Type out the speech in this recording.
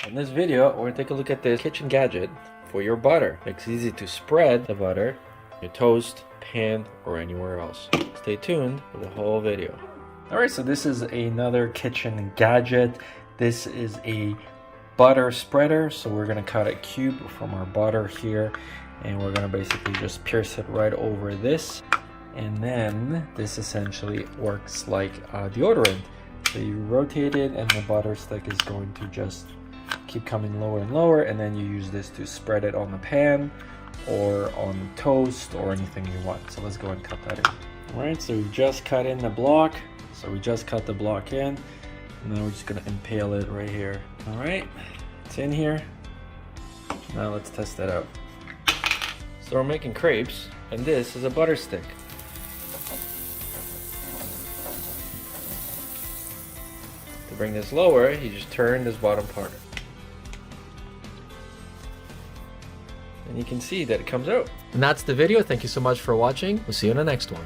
In this video, we're gonna take a look at this kitchen gadget for your butter. It's easy to spread the butter, your toast, pan, or anywhere else. Stay tuned for the whole video. Alright, so this is another kitchen gadget. This is a butter spreader. So we're gonna cut a cube from our butter here, and we're gonna basically just pierce it right over this. And then this essentially works like deodorant. So you rotate it and the butter stick is going to just keep coming lower and lower, and then you use this to spread it on the pan or on toast or anything you want. So let's go and cut that in. Alright, so we just cut in the block. So we just cut the block in, and then we're just gonna impale it right here. Alright, it's in here. Now let's test that out. So we're making crepes, and this is a butter stick. To bring this lower, you just turn this bottom part. And you can see that it comes out. And that's the video. Thank you so much for watching. We'll see you in the next one.